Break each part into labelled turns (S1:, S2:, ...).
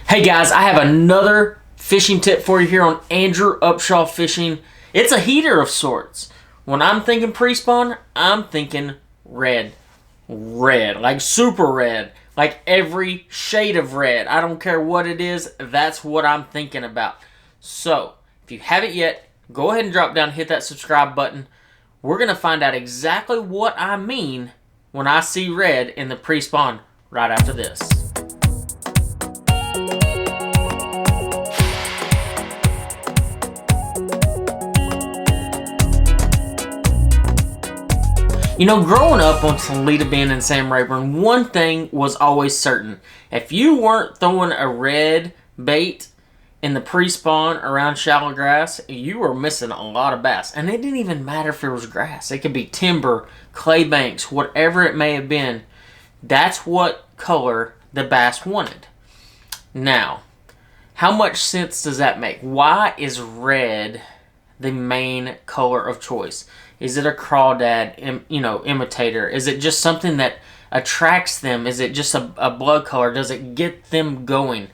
S1: Hey guys, I have another fishing tip for you here on Andrew Upshaw Fishing. It's a heater of sorts. When I'm thinking pre-spawn, I'm thinking red. Red, like super red. Like every shade of red. I don't care what it is, that's what I'm thinking about. So, if you haven't yet, go ahead and drop down and hit that subscribe button. We're going to find out exactly what I mean when I see red in the pre-spawn right after this. You know, growing up on Toledo Bend and Sam Rayburn, one thing was always certain. If you weren't throwing a red bait in the pre-spawn around shallow grass, you were missing a lot of bass. And it didn't even matter if it was grass. It could be timber, clay banks, whatever it may have been. That's what color the bass wanted. Now, how much sense does that make? Why is red the main color of choice? Is it a crawdad, imitator? Is it just something that attracts them? Is it just a blood color? Does it get them going?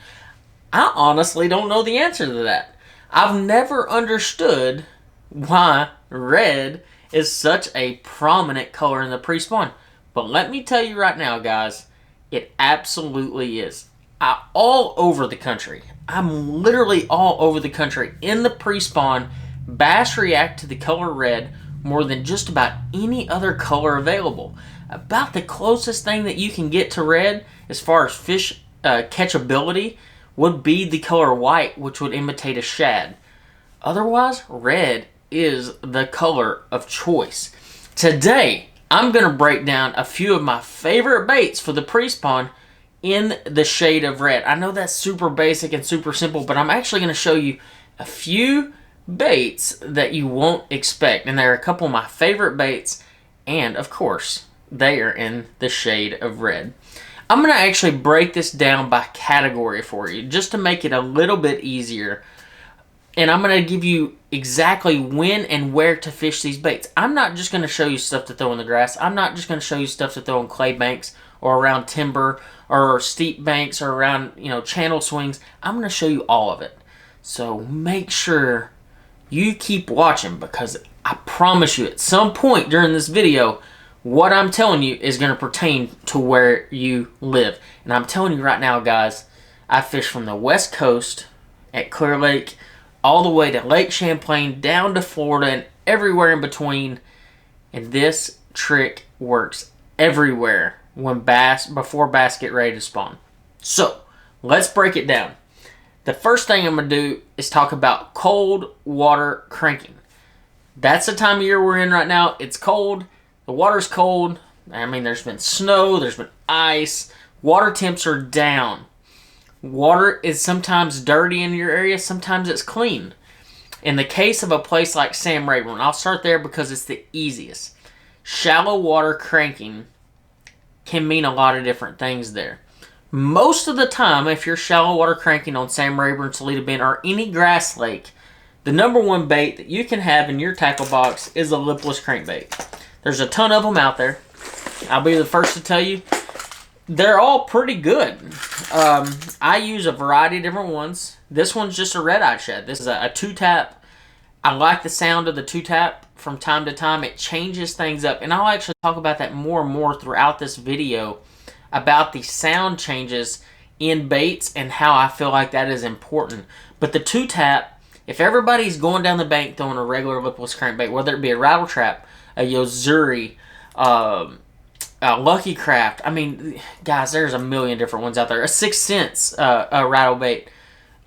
S1: I honestly don't know the answer to that. I've never understood why red is such a prominent color in the pre-spawn. But let me tell you right now, guys, it absolutely is. All over the country. I'm literally all over the country. In the pre-spawn, bass react to the color red more than just about any other color available. About the closest thing that you can get to red as far as fish catchability would be the color white, which would imitate a shad. Otherwise, red is the color of choice. Today, I'm going to break down a few of my favorite baits for the pre-spawn in the shade of red. I know that's super basic and super simple, but I'm actually going to show you a few baits that you won't expect, and they're a couple of my favorite baits, and of course they are in the shade of red. I'm going to actually break this down by category for you just to make it a little bit easier, and I'm going to give you exactly when and where to fish these baits. I'm not just going to show you stuff to throw in the grass. I'm not just going to show you stuff to throw in clay banks or around timber or steep banks or around channel swings. I'm going to show you all of it, so make sure you keep watching, because I promise you at some point during this video, what I'm telling you is going to pertain to where you live. And I'm telling you right now, guys, I fish from the West Coast at Clear Lake all the way to Lake Champlain, down to Florida, and everywhere in between. And this trick works everywhere before bass get ready to spawn. So, let's break it down. The first thing I'm going to do is talk about cold water cranking. That's the time of year we're in right now. It's cold. The water's cold. I mean, there's been snow. There's been ice. Water temps are down. Water is sometimes dirty in your area. Sometimes it's clean. In the case of a place like Sam Rayburn, I'll start there because it's the easiest. Shallow water cranking can mean a lot of different things there. Most of the time, if you're shallow water cranking on Sam Rayburn, Toledo Bend, or any grass lake, the number one bait that you can have in your tackle box is a lipless crankbait. There's a ton of them out there. I'll be the first to tell you, they're all pretty good. I use a variety of different ones. This one's just a red Eyed Shad. This is a two-tap. I like the sound of the two-tap from time to time. It changes things up, and I'll actually talk about that more and more throughout this video, about the sound changes in baits and how I feel like that is important. But the two-tap, if everybody's going down the bank throwing a regular lipless crankbait, whether it be a rattle trap, a Yozuri, a Lucky Craft, I mean, guys, there's a million different ones out there. A 6 Cents rattle bait.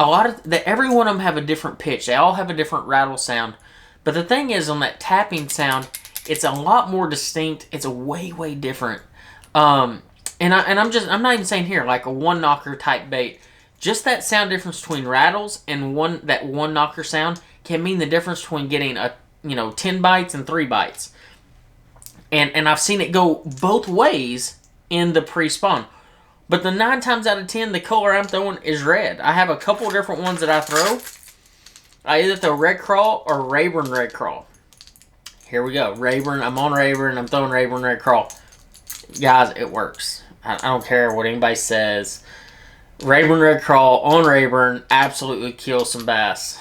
S1: Every one of them have a different pitch. They all have a different rattle sound. But the thing is, on that tapping sound, it's a lot more distinct. It's a way, way different. And I'm not even saying here like a one knocker type bait. Just that sound difference between rattles and that one knocker sound can mean the difference between getting 10 bites and 3 bites. And I've seen it go both ways in the pre-spawn. But the 9 times out of 10, the color I'm throwing is red. I have a couple different ones that I throw. I either throw Red Crawl or Rayburn Red Crawl. Here we go. Rayburn. I'm on Rayburn. I'm throwing Rayburn Red Crawl. Guys, it works. I don't care what anybody says. Rayburn Red Crawl on Rayburn absolutely kills some bass.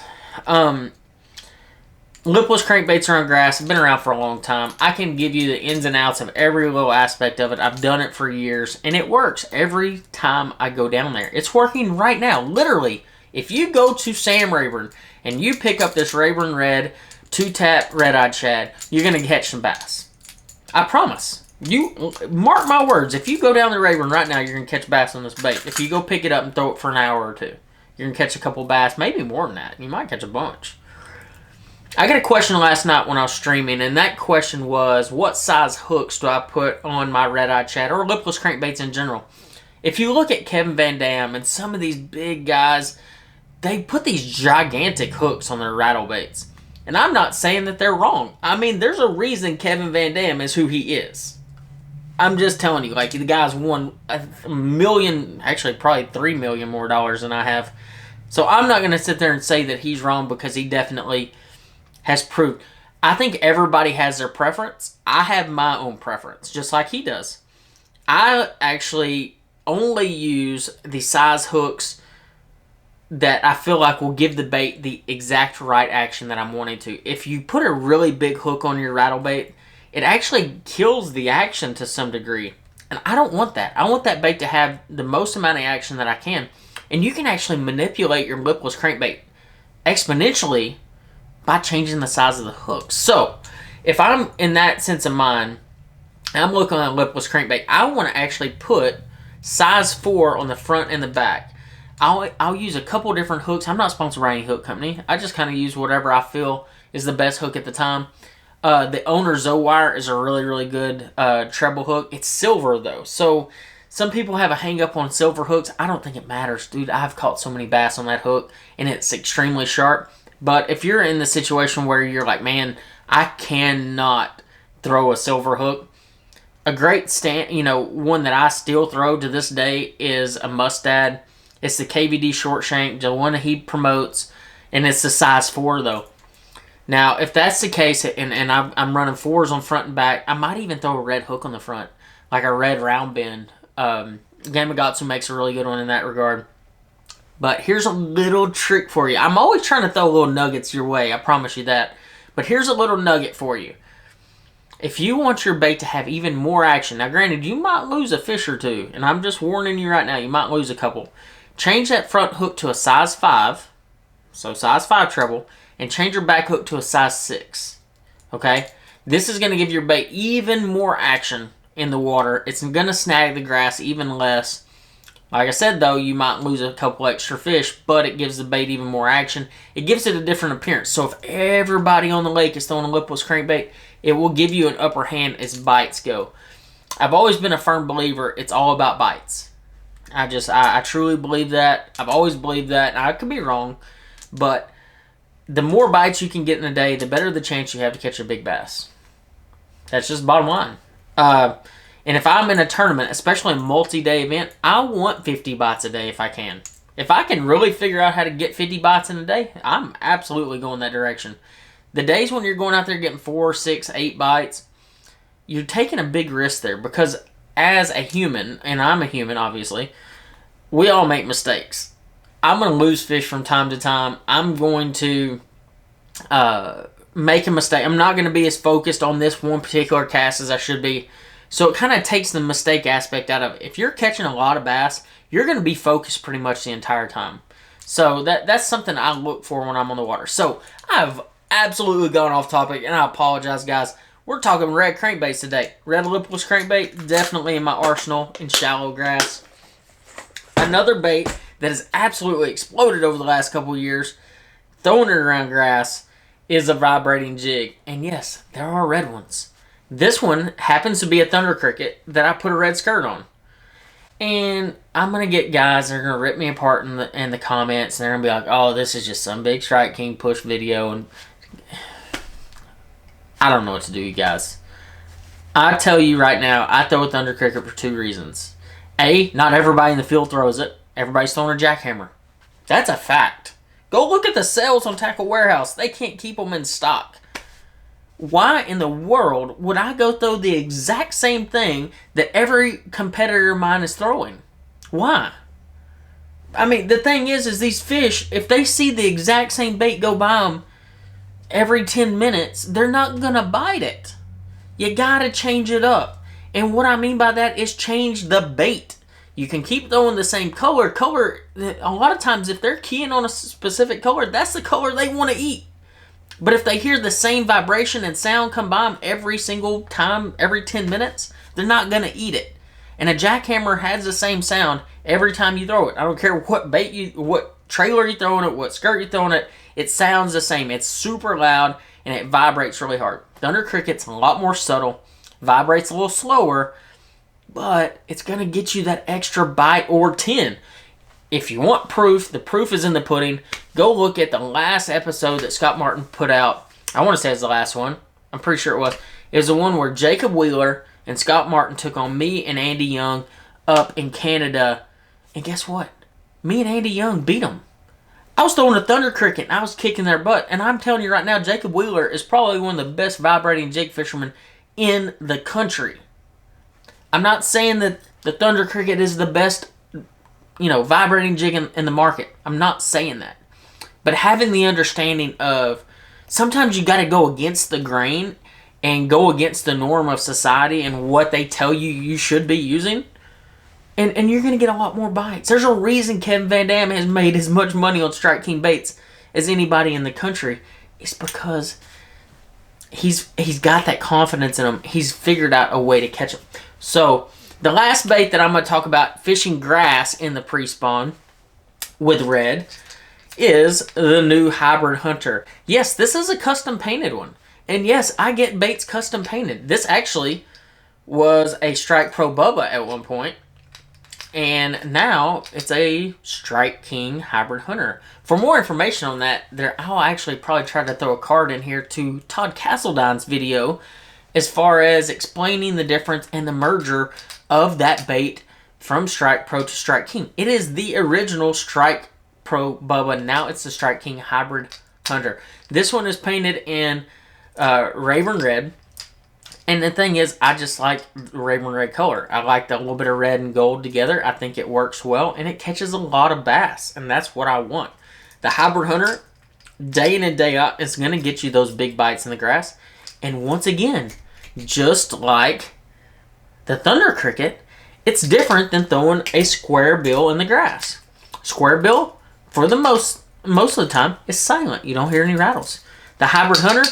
S1: Lipless crankbaits are on grass. Have been around for a long time. I can give you the ins and outs of every little aspect of it. I've done it for years, and it works every time I go down there. It's working right now. Literally, if you go to Sam Rayburn and you pick up this Rayburn Red 2-tap red-eyed shad, you're going to catch some bass. I promise. You mark my words. If you go down the Rayburn right now, you're going to catch bass on this bait. If you go pick it up and throw it for an hour or two, you're going to catch a couple bass, maybe more than that. You might catch a bunch. I got a question last night when I was streaming, and that question was, what size hooks do I put on my red-eyed shad, or lipless crankbaits in general? If you look at Kevin Van Dam and some of these big guys, they put these gigantic hooks on their rattle baits. And I'm not saying that they're wrong. I mean, there's a reason Kevin Van Dam is who he is. I'm just telling you, like, the guy's won $1 million, actually probably $3 million more dollars than I have. So I'm not going to sit there and say that he's wrong, because he definitely has proved. I think everybody has their preference. I have my own preference, just like he does. I actually only use the size hooks that I feel like will give the bait the exact right action that I'm wanting to. If you put a really big hook on your rattle bait, it actually kills the action to some degree. And I don't want that. I want that bait to have the most amount of action that I can. And you can actually manipulate your lipless crankbait exponentially by changing the size of the hook. So, if I'm in that sense of mind, I'm looking at a lipless crankbait, I want to actually put size 4 on the front and the back. I'll use a couple different hooks. I'm not sponsored by any hook company. I just kind of use whatever I feel is the best hook at the time. The Owner Zo-Wire is a really, really good treble hook. It's silver, though. So, some people have a hang-up on silver hooks. I don't think it matters, dude. I've caught so many bass on that hook, and it's extremely sharp. But if you're in the situation where you're like, man, I cannot throw a silver hook, a great one that I still throw to this day is a Mustad. It's the KVD short shank, the one that he promotes, and it's the size 4 though. Now, if that's the case, and I'm running 4s on front and back, I might even throw a red hook on the front, like a red round bend. Gamakatsu makes a really good one in that regard. But here's a little trick for you. I'm always trying to throw little nuggets your way, I promise you that. But here's a little nugget for you. If you want your bait to have even more action, now granted, you might lose a fish or two, and I'm just warning you right now, you might lose a couple. Change that front hook to a size 5, so size 5 treble, and change your back hook to a size 6, okay? This is going to give your bait even more action in the water. It's going to snag the grass even less. Like I said, though, you might lose a couple extra fish, but it gives the bait even more action. It gives it a different appearance. So if everybody on the lake is throwing a lipless crankbait, it will give you an upper hand as bites go. I've always been a firm believer it's all about bites. I truly believe that. I've always believed that. I could be wrong, but the more bites you can get in a day, the better the chance you have to catch a big bass. That's just bottom line. And if I'm in a tournament, especially a multi-day event, I want 50 bites a day if I can. If I can really figure out how to get 50 bites in a day, I'm absolutely going that direction. The days when you're going out there getting 4, 6, 8 bites, you're taking a big risk there, because as a human, and I'm a human obviously, we all make mistakes. I'm going to lose fish from time to time. I'm going to make a mistake. I'm not going to be as focused on this one particular cast as I should be. So it kind of takes the mistake aspect out of it. If you're catching a lot of bass, you're going to be focused pretty much the entire time. So that's something I look for when I'm on the water. So I've absolutely gone off topic, and I apologize, guys. We're talking red crankbaits today. Red lipless crankbait, definitely in my arsenal in shallow grass. Another bait that has absolutely exploded over the last couple of years, throwing it around grass, is a vibrating jig. And yes, there are red ones. This one happens to be a thunder cricket that I put a red skirt on. And I'm going to get guys that are going to rip me apart in the comments. And they're going to be like, oh, this is just some big Strike King push video. And I don't know what to do, you guys. I tell you right now, I throw a thunder cricket for 2 reasons. A, not everybody in the field throws it. Everybody's throwing a jackhammer. That's a fact. Go look at the sales on Tackle Warehouse. They can't keep them in stock. Why in the world would I go throw the exact same thing that every competitor of mine is throwing? Why? I mean, the thing is these fish, if they see the exact same bait go by them every 10 minutes, they're not going to bite it. You got to change it up. And what I mean by that is change the bait. You can keep throwing the same color. A lot of times, if they're keying on a specific color, that's the color they want to eat. But if they hear the same vibration and sound come by them every single time, every 10 minutes, they're not going to eat it. And a jackhammer has the same sound every time you throw it. I don't care what what trailer you're throwing it, what skirt you're throwing it, it sounds the same. It's super loud and it vibrates really hard. Thunder cricket's a lot more subtle, vibrates a little slower, but it's going to get you that extra bite or 10. If you want proof, the proof is in the pudding. Go look at the last episode that Scott Martin put out. I want to say it's the last one. I'm pretty sure it was. It was the one where Jacob Wheeler and Scott Martin took on me and Andy Young up in Canada. And guess what? Me and Andy Young beat them. I was throwing a thunder cricket and I was kicking their butt. And I'm telling you right now, Jacob Wheeler is probably one of the best vibrating jig fishermen in the country. I'm not saying that the thunder cricket is the best, vibrating jig in the market. I'm not saying that. But having the understanding of sometimes you got to go against the grain and go against the norm of society and what they tell you should be using. And you're going to get a lot more bites. There's a reason Kevin Van Dam has made as much money on Strike King baits as anybody in the country. It's because he's got that confidence in him. He's figured out a way to catch them. So, the last bait that I'm going to talk about, fishing grass in the pre-spawn with red, is the new Hybrid Hunter. Yes, this is a custom painted one. And yes, I get baits custom painted. This actually was a Strike Pro Bubba at one point. And now it's a Strike King Hybrid Hunter. For more information on that, I'll actually probably try to throw a card in here to Todd Castledine's video as far as explaining the difference and the merger of that bait from Strike Pro to Strike King. It is the original Strike Pro Bubba. Now it's the Strike King Hybrid Hunter. This one is painted in Raven Red. And the thing is, I just like the Raven Red color. I like the little bit of red and gold together. I think it works well, and it catches a lot of bass, and that's what I want. The Hybrid Hunter, day in and day out, is going to get you those big bites in the grass. And once again, just like the Thunder Cricket, it's different than throwing a square bill in the grass. Square bill, for the most of the time, is silent. You don't hear any rattles. The Hybrid Hunter,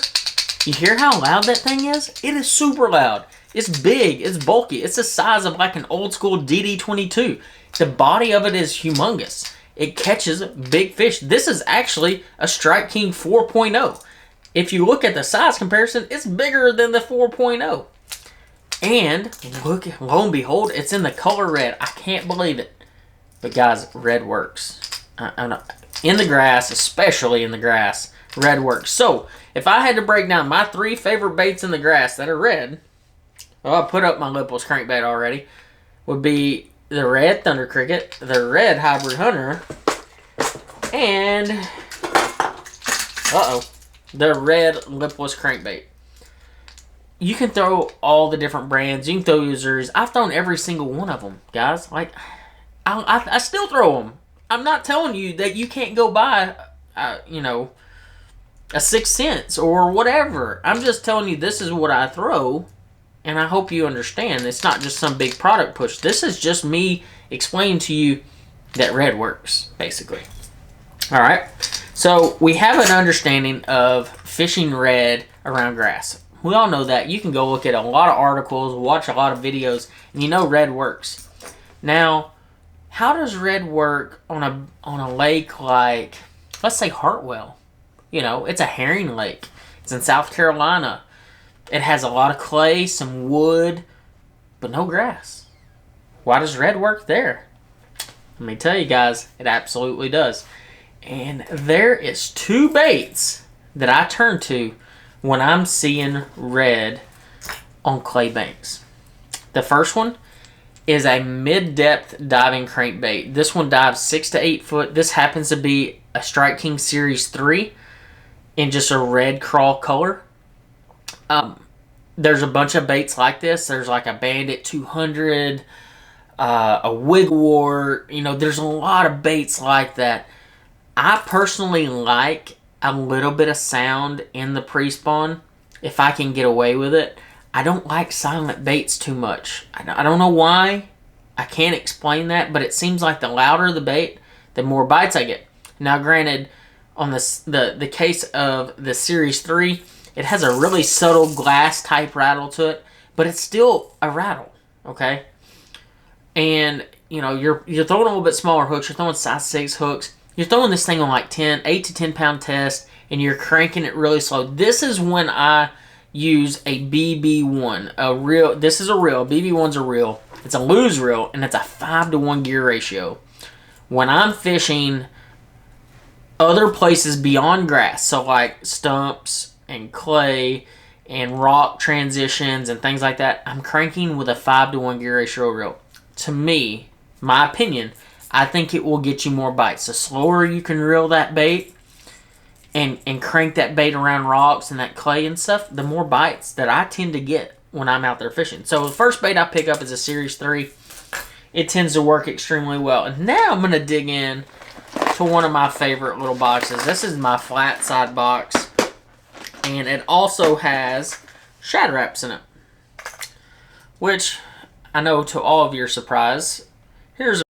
S1: you hear how loud that thing is? It is super loud. It's big. It's bulky. It's the size of like an old school DD22. The body of it is humongous. It catches big fish. This is actually a Strike King 4.0. If you look at the size comparison, it's bigger than the 4.0. And look, lo and behold, it's in the color red. I can't believe it. But guys, red works. In the grass, especially in the grass, red works. So, if I had to break down my 3 favorite baits in the grass that are red, well, I put up my Lipless crankbait already, would be the red Thunder Cricket, the red Hybrid Hunter, and, the red Lipless crankbait. You can throw all the different brands. You can throw users. I've thrown every single one of them, guys. Like, I still throw them. I'm not telling you that you can't go buy, a 6 cents or whatever. I'm just telling you this is what I throw, and I hope you understand. It's not just some big product push. This is just me explaining to you that red works, basically. Alright, so we have an understanding of fishing red around grass. We all know that. You can go look at a lot of articles, watch a lot of videos, and you know red works. Now, how does red work on a lake like, let's say, Hartwell? It's a herring lake. It's in South Carolina. It has a lot of clay, some wood, but no grass. Why does red work there? Let me tell you guys, it absolutely does. And there is 2 baits that I turn to when I'm seeing red on clay banks. The first one is a mid-depth diving crankbait. This one dives 6 to 8 foot. This happens to be a Strike King Series 3. In just a red crawl color. There's a bunch of baits like this. There's like a Bandit 200. a wigwort. You know, there's a lot of baits like that. I personally like a little bit of sound in the pre-spawn if I can get away with it. I don't like silent baits too much. I don't know why. I can't explain that, but it seems like the louder the bait, the more bites I get. Now, granted, on the case of the Series 3, it has a really subtle glass type rattle to it, but it's still a rattle, okay? And, you know, you're throwing a little bit smaller hooks. You're throwing size 6 hooks. You're throwing this thing on like 8 to 10 pound test, and you're cranking it really slow. This is when I use a BB1. This is a reel. BB1's a reel. It's a lose reel, and it's a 5-to-1 gear ratio. When I'm fishing other places beyond grass, so like stumps and clay and rock transitions and things like that, I'm cranking with a 5-to-1 gear ratio reel. To me, my opinion, I think it will get you more bites. The slower you can reel that bait and crank that bait around rocks and that clay and stuff, the more bites that I tend to get when I'm out there fishing. So the first bait I pick up is a Series 3. It tends to work extremely well. And now I'm going to dig in to one of my favorite little boxes. This is my flat side box. And it also has Shad Raps in it. Which, I know to all of your surprise, here's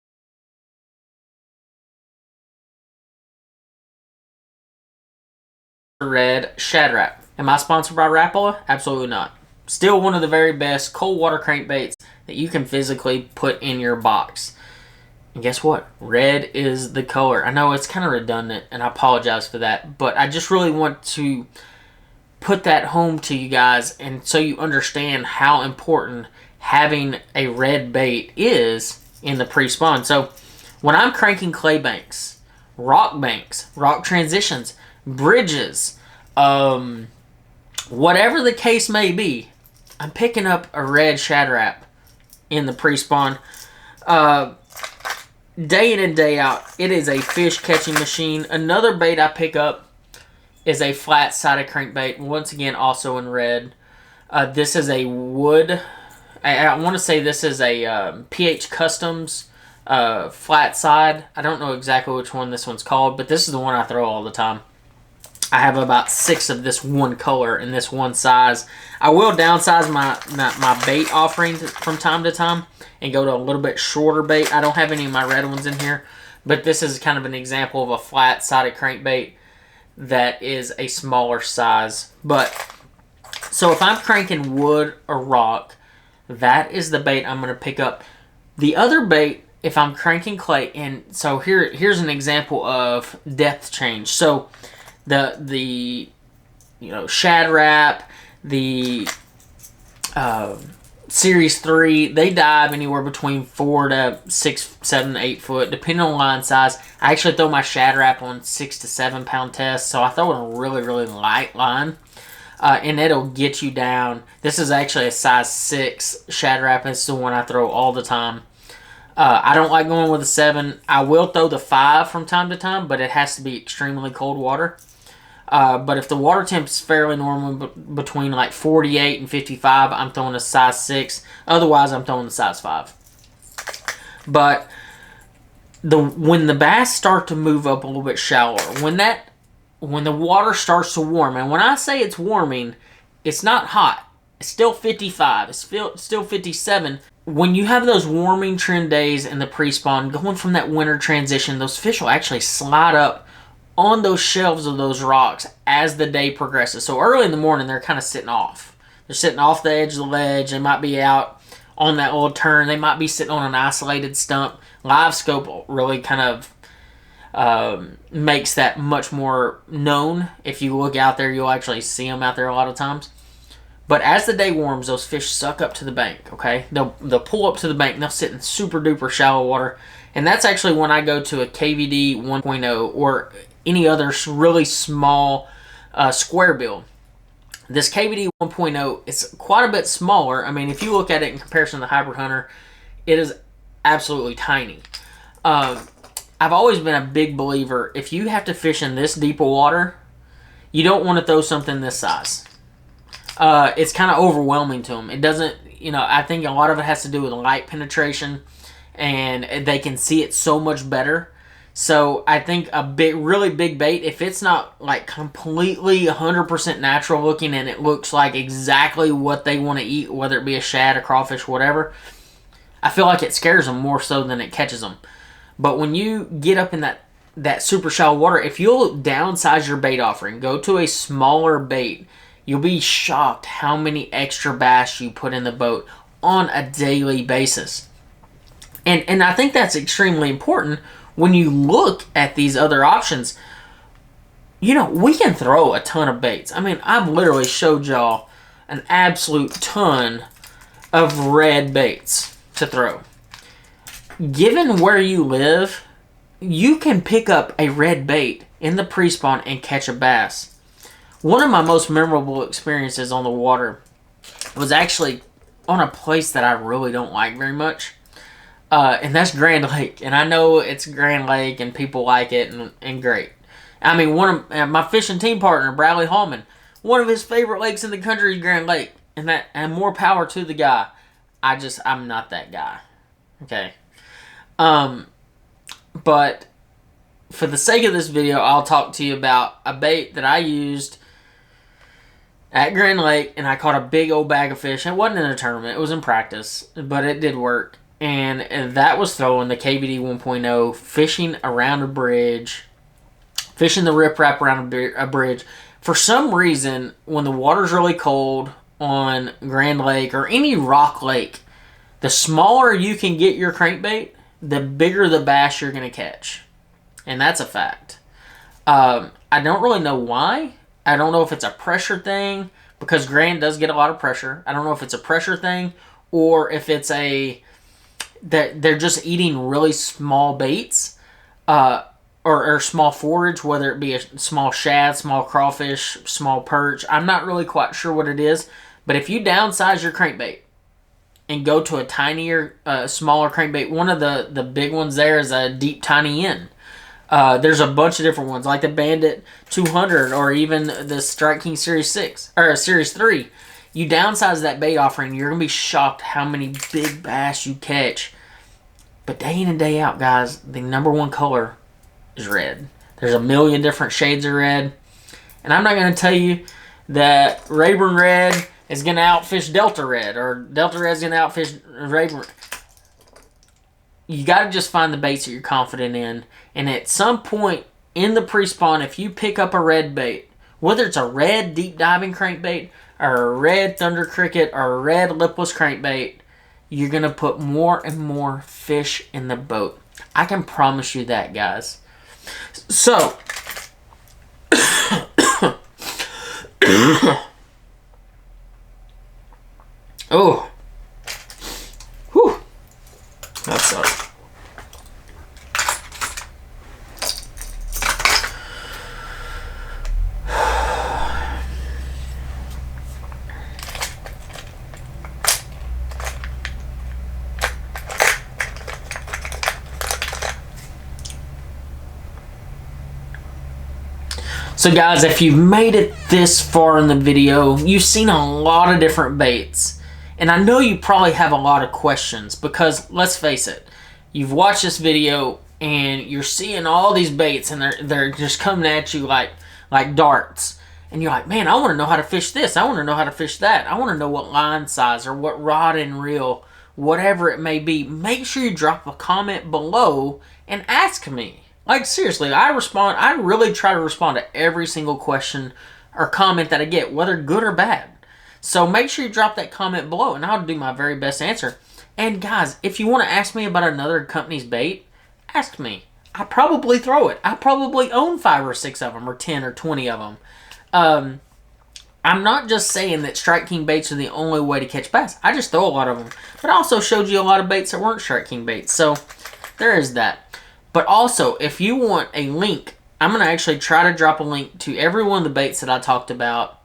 S1: a red Shad Rap. Am I sponsored by Rapala? Absolutely not. Still one of the very best cold water crankbaits that you can physically put in your box. And guess what? Red is the color. I know it's kind of redundant, and I apologize for that, but I just really want to put that home to you guys, and so you understand how important having a red bait is in the pre-spawn. So when I'm cranking clay banks, rock transitions, bridges, whatever the case may be, I'm picking up a red Shad Rap in the pre-spawn. Day in and day out, it is a fish catching machine. Another bait I pick up is a flat-sided crankbait, once again also in red. This is a wood. I want to say this is a PH Customs flat side. I don't know exactly which one this one's called, but this is the one I throw all the time. I have about 6 of this one color in this one size. I will downsize my bait offering from time to time and go to a little bit shorter bait. I don't have any of my red ones in here, but this is kind of an example of a flat-sided crankbait that is a smaller size. But so if I'm cranking wood or rock, that is the bait I'm going to pick up. The other bait, if I'm cranking clay, and so here's an example of depth change. So the Shad Rap, the Series 3, they dive anywhere between 4 to 6, 7, 8 foot, depending on line size. I actually throw my Shad Rap on 6 to 7 pound tests, so I throw in a really, really light line. And it'll get you down. This is actually a size 6 Shad Rap. It's the one I throw all the time. I don't like going with a 7. I will throw the 5 from time to time, but it has to be extremely cold water. But if the water temp is fairly normal, between like 48 and 55, I'm throwing a size 6. Otherwise, I'm throwing the size 5. But when the bass start to move up a little bit shallower, when the water starts to warm, and when I say it's warming, it's not hot. It's still 55. It's still 57. When you have those warming trend days in the pre-spawn, going from that winter transition, those fish will actually slide up on those shelves of those rocks as the day progresses. So early in the morning, they're kind of sitting off. They're sitting off the edge of the ledge. They might be out on that little turn. They might be sitting on an isolated stump. Live scope really kind of makes that much more known. If you look out there, you'll actually see them out there a lot of times. But as the day warms, those fish suck up to the bank, okay? They'll pull up to the bank, and they'll sit in super duper shallow water. And that's actually when I go to a KVD 1.0 or any other really small square bill. This KVD 1.0 is quite a bit smaller. I mean, if you look at it in comparison to the Hybrid Hunter, it is absolutely tiny. I've always been a big believer, if you have to fish in this deeper water, you don't want to throw something this size. It's kind of overwhelming to them. It doesn't, I think a lot of it has to do with light penetration. and they can see it so much better. So I think a really big bait, if it's not like completely 100% natural looking and it looks like exactly what they want to eat, whether it be a shad, a crawfish, whatever, I feel like it scares them more so than it catches them. But when you get up in that super shallow water, if you'll downsize your bait offering, go to a smaller bait, you'll be shocked how many extra bass you put in the boat on a daily basis. And I think that's extremely important when you look at these other options. You know, we can throw a ton of baits. I mean, I've literally showed y'all an absolute ton of red baits to throw. Given where you live, you can pick up a red bait in the pre-spawn and catch a bass. One of my most memorable experiences on the water was actually on a place that I really don't like very much. And that's Grand Lake. And I know it's Grand Lake and people like it and great. I mean, one of my fishing team partner, Bradley Hallman, one of his favorite lakes in the country is Grand Lake. And more power to the guy. I'm not that guy. Okay. But for the sake of this video, I'll talk to you about a bait that I used at Grand Lake, and I caught a big old bag of fish. It wasn't in a tournament. It was in practice, but it did work. And that was throwing the KVD 1.0, fishing around a bridge, fishing the riprap around a bridge. For some reason, when the water's really cold on Grand Lake or any rock lake, the smaller you can get your crankbait, the bigger the bass you're going to catch. And that's a fact. I don't really know why. I don't know if it's a pressure thing, because Grand does get a lot of pressure. I don't know if it's a pressure thing or if it's that they're just eating really small baits or small forage, whether it be a small shad, small crawfish, small perch. I'm not really quite sure what it is. But if you downsize your crankbait and go to a tinier, smaller crankbait, one of the big ones there is a deep tiny N. There's a bunch of different ones, like the Bandit 200 or even the Strike King Series 6 or Series 3. You downsize that bait offering, you're going to be shocked how many big bass you catch. But day in and day out, guys, the number one color is red. There's a million different shades of red. And I'm not going to tell you that Rayburn Red is going to outfish Delta Red or Delta Red is going to outfish Rayburn. You got to just find the baits that you're confident in. And at some point in the pre-spawn, if you pick up a red bait, whether it's a red deep diving crankbait or a red thunder cricket or a red lipless crankbait, you're going to put more and more fish in the boat. I can promise you that, guys. So, oh, whew, that sucks. So guys, if you've made it this far in the video, you've seen a lot of different baits. And I know you probably have a lot of questions because, let's face it, you've watched this video and you're seeing all these baits and they're just coming at you like darts. And you're like, man, I want to know how to fish this. I want to know how to fish that. I want to know what line size or what rod and reel, whatever it may be. Make sure you drop a comment below and ask me. Like, seriously, I really try to respond to every single question or comment that I get, whether good or bad. So make sure you drop that comment below, and I'll do my very best to answer. And guys, if you want to ask me about another company's bait, ask me. I probably throw it. I probably own 5 or 6 of them, or 10 or 20 of them. I'm not just saying that Strike King baits are the only way to catch bass. I just throw a lot of them. But I also showed you a lot of baits that weren't Strike King baits. So there is that. But also, if you want a link, I'm going to actually try to drop a link to every one of the baits that I talked about.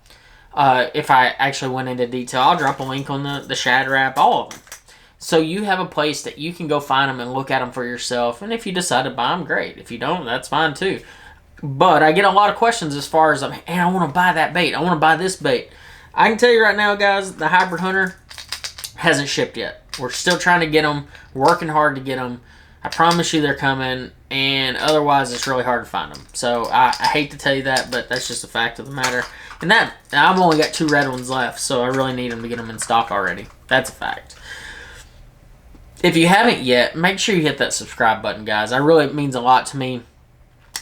S1: If I actually went into detail, I'll drop a link on the Shad Rap, all of them. So you have a place that you can go find them and look at them for yourself. And if you decide to buy them, great. If you don't, that's fine too. But I get a lot of questions as far as, hey, I want to buy that bait. I want to buy this bait. I can tell you right now, guys, the Hybrid Hunter hasn't shipped yet. We're still trying to get them, working hard to get them. I promise you they're coming, and otherwise it's really hard to find them. So I hate to tell you that, but that's just a fact of the matter. And that I've only got 2 red ones left, so I really need them to get them in stock already. That's a fact. If you haven't yet, make sure you hit that subscribe button, guys. It means a lot to me.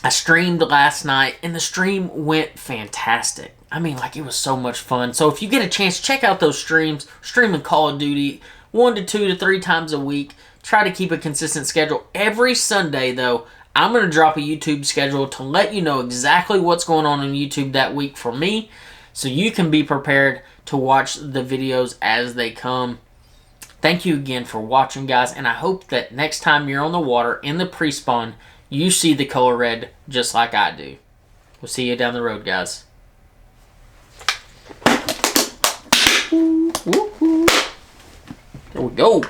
S1: I streamed last night, and the stream went fantastic. I mean, like, it was so much fun. So if you get a chance, check out those streams. Streaming Call of Duty 1 to 2 to 3 times a week. Try to keep a consistent schedule. Every Sunday, though, I'm going to drop a YouTube schedule to let you know exactly what's going on YouTube that week for me, so you can be prepared to watch the videos as they come. Thank you again for watching, guys, and I hope that next time you're on the water in the pre-spawn, you see the color red just like I do. We'll see you down the road, guys. There we go.